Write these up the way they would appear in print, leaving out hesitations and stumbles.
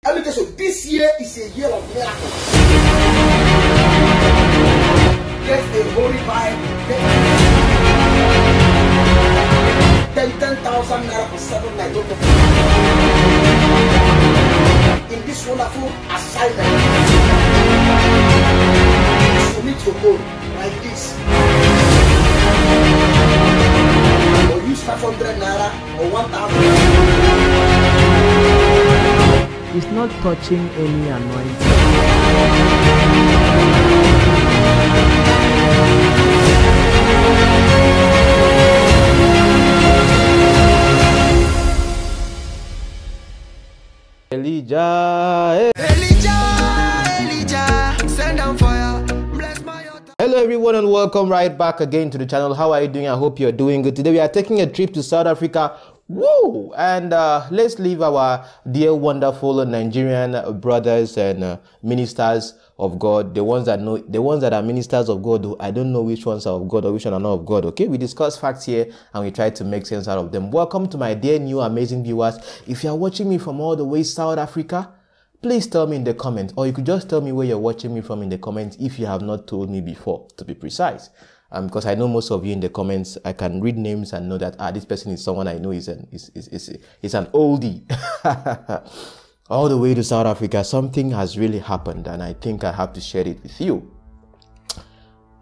Let me tell you, this year is a year of miracles. Get a holy Bible. 10,000 naira for 7 nights. In this wonderful assignment, submit your goal like this. Or use 500 naira or 1,000 naira. It's not touching any anointing. Elijah, send down fire, bless my altar. Hello everyone and welcome right back again to the channel. How are you doing? I hope you're doing good. Today we are taking a trip to South Africa. Woo! And let's leave our dear wonderful Nigerian brothers and ministers of God, the ones that are ministers of God. I don't know which ones are of God or which one are not of God. Okay, we discuss facts here and we try to make sense out of them. Welcome to my dear new amazing viewers. If you are watching me from all the way South Africa, please tell me in the comments, or you could just tell me where you're watching me from in the comments if you have not told me before, to be precise. Because I know most of you in the comments, I can read names and know that this person is someone I know is an oldie. All the way to South Africa, something has really happened, and I think I have to share it with you.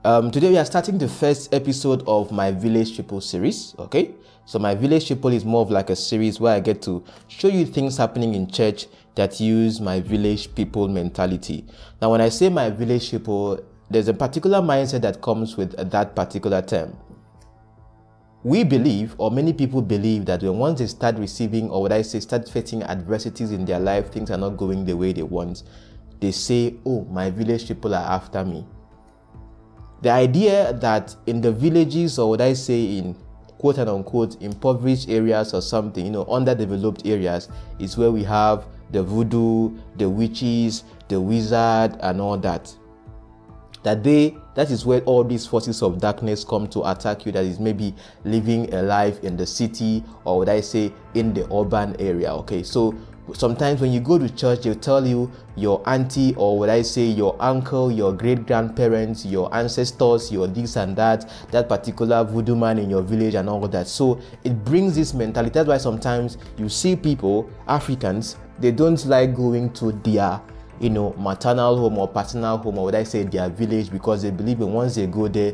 Today we are starting the first episode of my Village People series. Okay, so my Village People is more of like a series where I get to show you things happening in church that use my village people mentality. Now, when I say my village people, there's a particular mindset that comes with that particular term. We believe, or many people believe, that when once they start receiving, or what I say, start facing adversities in their life, things are not going the way they want, they say, oh, my village people are after me. The idea that in the villages, or what I say, in quote and unquote impoverished areas or something, underdeveloped areas, is where we have the voodoo, the witches, the wizard, and all that. That is where all these forces of darkness come to attack you, that is maybe living a life in the city, or would I say in the urban area. Okay, so sometimes when you go to church, they'll tell you your auntie, or would I say your uncle, your great-grandparents, your ancestors, your this and that particular voodoo man in your village and all of that. So it brings this mentality. That's why sometimes you see people, Africans, they don't like going to their maternal home or paternal home, or would I say their village, because they believe that once they go there,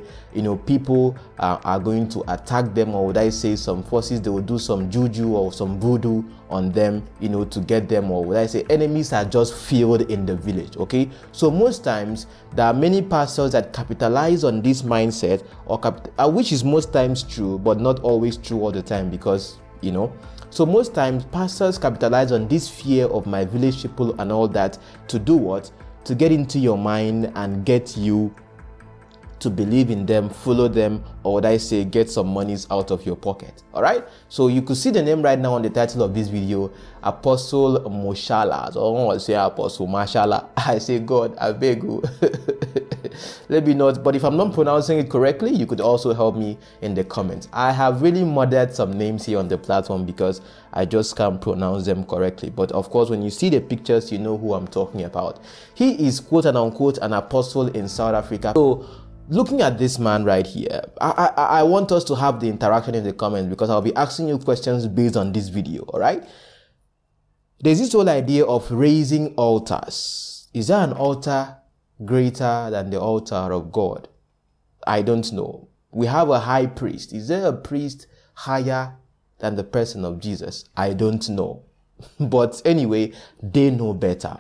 people are going to attack them, or would I say some forces, they will do some juju or some voodoo on them, to get them, or would I say enemies are just filled in the village. Okay, so most times there are many pastors that capitalize on this mindset, which is most times true, but not always true all the time, because so most times pastors capitalize on this fear of my village people and all that to do what? To get into your mind and get you to believe in them, follow them, or would I say get some monies out of your pocket. All right, so you could see the name right now on the title of this video, Apostle Mohlala. So I want to say Apostle Mashallah. I say, God, I beg you. Let me know, but if I'm not pronouncing it correctly, you could also help me in the comments. I have really murdered some names here on the platform because I just can't pronounce them correctly. But of course, when you see the pictures, you know who I'm talking about. He is quote and unquote an apostle in South Africa. So looking at this man right here, I want us to have the interaction in the comments, because I'll be asking you questions based on this video. All right, there's this whole idea of raising altars. Is there an altar greater than the altar of God? I don't know. We have a high priest. Is there a priest higher than the person of Jesus? I don't know. But anyway, they know better.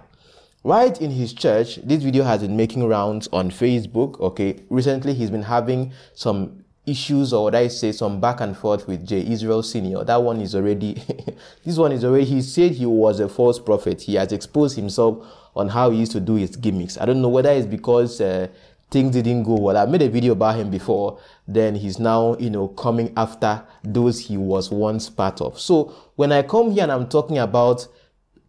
Right in his church, this video has been making rounds on Facebook. Okay, recently he's been having some issues, or would I say some back and forth with Jay Isreal Senior. That one is already this one is already, he said he was a false prophet. He has exposed himself on how he used to do his gimmicks. I don't know whether it's because things didn't go well. I made a video about him before, then he's now coming after those he was once part of. So when I come here and I'm talking about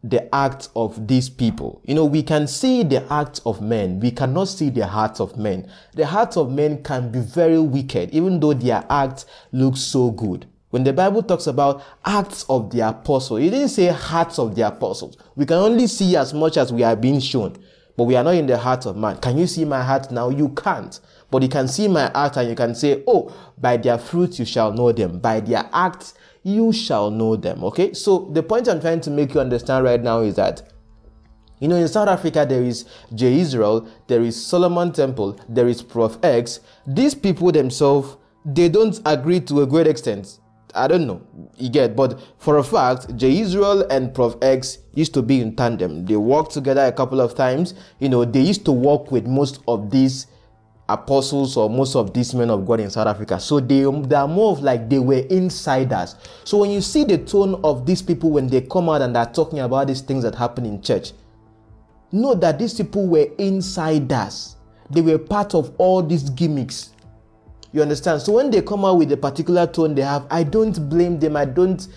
the acts of these people, we can see the acts of men, we cannot see the hearts of men. The hearts of men can be very wicked, even though their acts look so good. When the Bible talks about acts of the apostles, it didn't say hearts of the apostles. We can only see as much as we are being shown, but we are not in the heart of man. Can you see my heart now? You can't. But you can see my heart and you can say, oh, by their fruits you shall know them. By their acts you shall know them. Okay? So the point I'm trying to make you understand right now is that, you know, in South Africa, there is Jay Isreal, there is Solomon Temple, there is Prof X. These people themselves, they don't agree to a great extent. I don't know, you get, but for a fact, Jay Isreal and Prof X used to be in tandem. They worked together a couple of times. You know, they used to work with most of these apostles or most of these men of God in South Africa. So they are more of like they were insiders. So when you see the tone of these people when they come out and are talking about these things that happen in church, know that these people were insiders. They were part of all these gimmicks. You understand? So when they come out with a particular tone they have, I don't blame them. I don't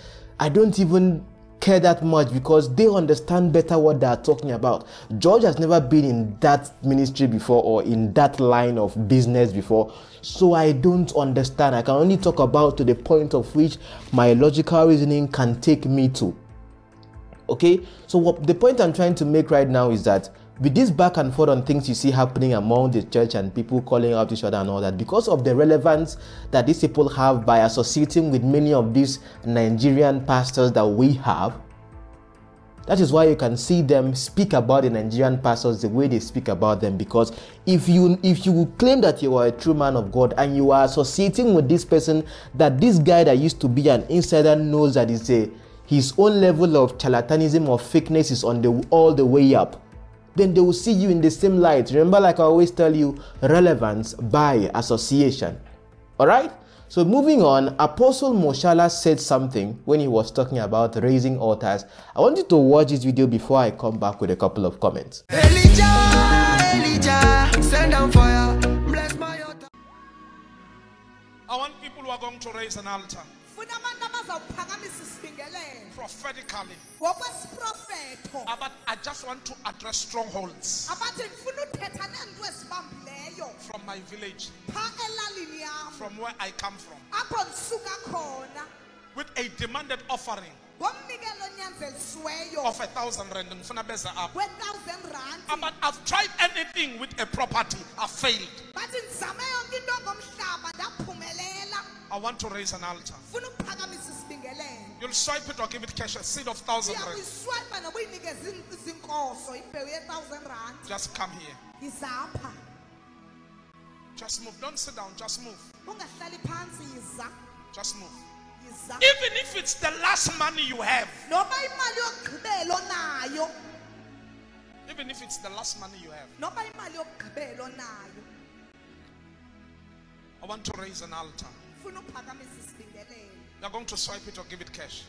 even care that much because they understand better what they are talking about. George has never been in that ministry before or in that line of business before. So I don't understand. I can only talk about to the point of which my logical reasoning can take me to. Okay? So the point I'm trying to make right now is that with this back and forth on things you see happening among the church and people calling out each other and all that, because of the relevance that these people have by associating with many of these Nigerian pastors that we have, that is why you can see them speak about the Nigerian pastors the way they speak about them. Because if you claim that you are a true man of God and you are associating with this person, that this guy that used to be an insider knows that his own level of charlatanism or fakeness is all the way up, then they will see you in the same light. Remember, like I always tell you, relevance by association. All right? So moving on, Apostle Mohlala said something when he was talking about raising altars. I want you to watch this video before I come back with a couple of comments. Elijah, send down fire, bless my altar. I want people who are going to raise an altar prophetically. But I just want to address strongholds from my village, from where I come from, with a demanded offering of 1,000 rand. But I've tried anything with a property, I've failed. I want to raise an altar. You'll swipe it or give it cash, a seed of 1,000 rand. Just come here. Just move. Don't sit down. Just move. Just move. Even if it's the last money you have. Even if it's the last money you have. I want to raise an altar. You're going to swipe it or give it cash.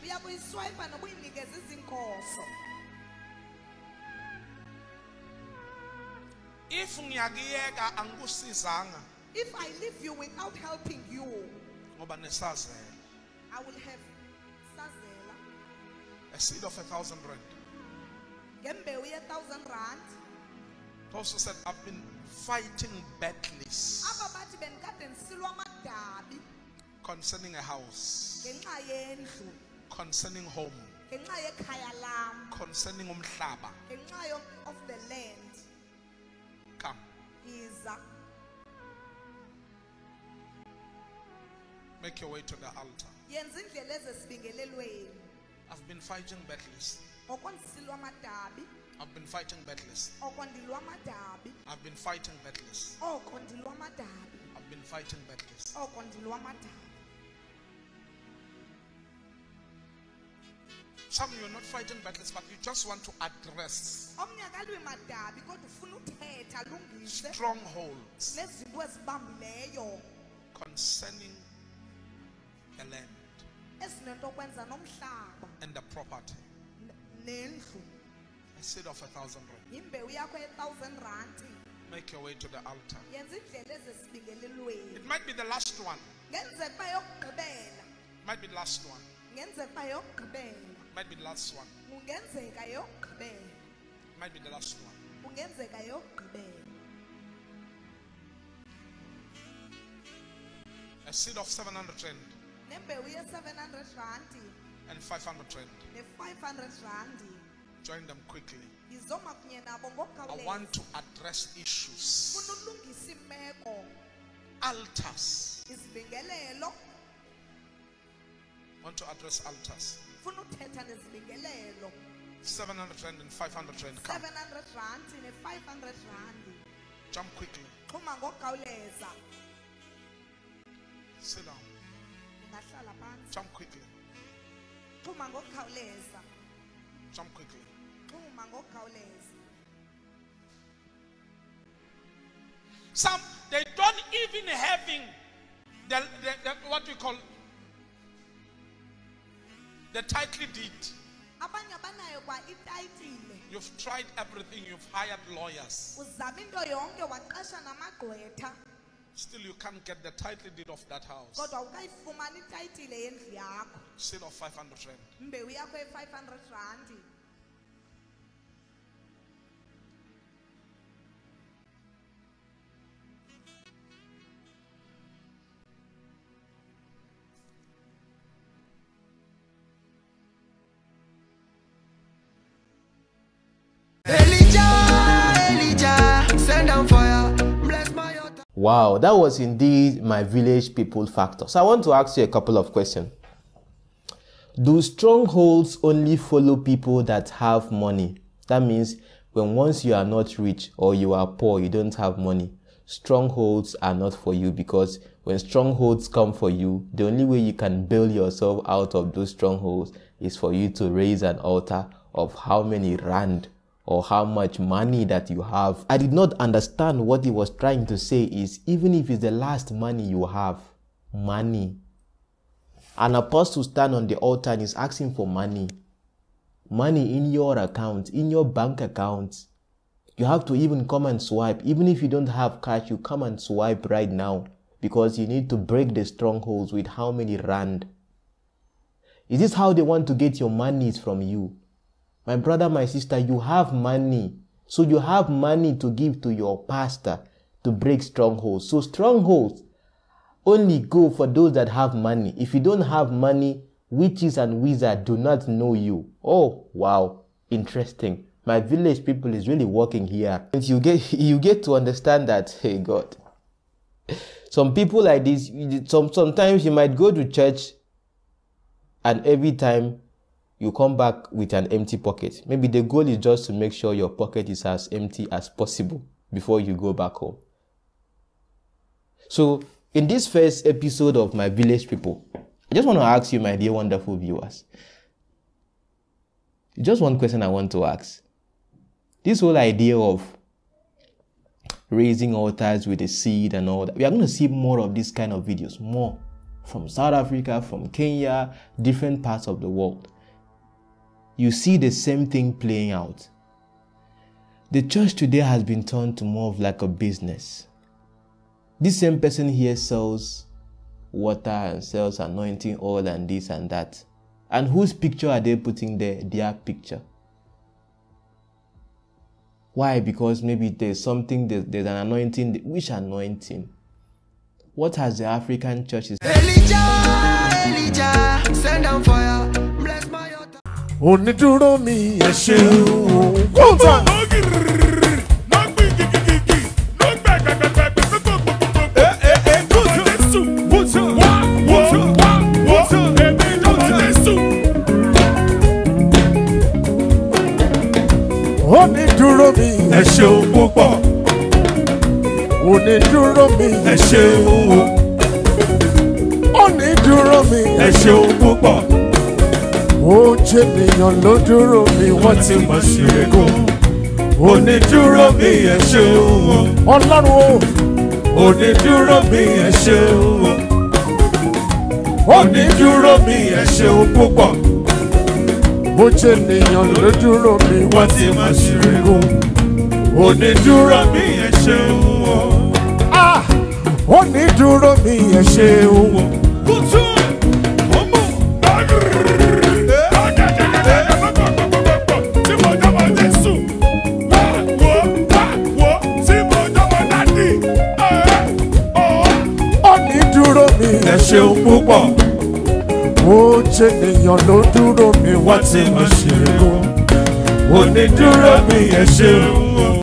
If I leave you without helping you, I will have Sazela. A seed of 1,000 rand. 1,000 rand. Also said, I've been fighting battles concerning a house, concerning home, concerning umhlaba. Of the land. Come. Make your way to the altar. I've been fighting battles. I've been fighting battles. I've been fighting battles. I've been fighting battles. Some of you are not fighting battles, but you just want to address strongholds concerning the land and the property. A seed of 1,000 rand. Make your way to the altar. It might be the last one. Might be the last one. Might be the last one. Might be the last one. A seed of 700 rand. and 500 rand. 500 rand. Join them quickly. I want to address issues. Altars. Want to address altars. 700 rand and 500 rand. 700 rand and 500 rand. Jump quickly. Sit down. Jump quickly. Jump quickly. Some, they don't even having the what we call the title deed. You've tried everything. You've hired lawyers. Still you can't get the title deed of that house. Instead of 500 rand. Wow, that was indeed my village people factor. So I want to ask you a couple of questions. Do strongholds only follow people that have money? That means when once you are not rich or you are poor, you don't have money, strongholds are not for you, because when strongholds come for you, the only way you can bail yourself out of those strongholds is for you to raise an altar of how many rand or how much money that you have. I did not understand what he was trying to say is, even if it's the last money you have, money. An apostle stand on the altar and is asking for money. Money in your account, in your bank account. You have to even come and swipe. Even if you don't have cash, you come and swipe right now, because you need to break the strongholds with how many rand. Is this how they want to get your monies from you? My brother, my sister, you have money. So you have money to give to your pastor to break strongholds. So strongholds only go for those that have money. If you don't have money, witches and wizards do not know you. Oh, wow. Interesting. My village people is really working here. And you get to understand that, hey God, some people like this, sometimes you might go to church and every time you come back with an empty pocket. Maybe the goal is just to make sure your pocket is as empty as possible before you go back home. So in this first episode of My Village People, I just want to ask you, my dear wonderful viewers, just one question I want to ask. This whole idea of raising altars with a seed and all that, we are going to see more of this kind of videos, more from South Africa, from Kenya, different parts of the world. You see the same thing playing out. The church today has been turned to more of like a business. This same person here sells water and sells anointing oil and this and that. And whose picture are they putting there? Their picture. Why? Because maybe there's something, there's an anointing. Which anointing? What has the African churches? Elijah, send down fire, bless my altar. Oniduro mi eshe o. Oniduro mi eshe o púpọ̀. Oniduro mi eshe o. Oniduro mi eshe o púpọ̀. Ó jẹ́ ènìyàn ló dúró mi, wọ́n ti mọ̀ sí ego. Onídúró mi ẹ ṣé o. Ọlọ́run o. Onídúró mi ẹ ṣé o. Onídúró mi ẹ ṣé o púpọ̀. Ó jẹ́ ènìyàn ló dúró mi, wọ́n ti mọ̀ sí ego. Onídúró mi ẹ ṣé o. Ah! Onídúró mi ẹ ṣé o. Kútú! Ẹ ṣeun púpọ̀. ṣe nìyàn ló dúró mi wá tí mo ṣe rú. Onídúró mi ẹ ṣeun.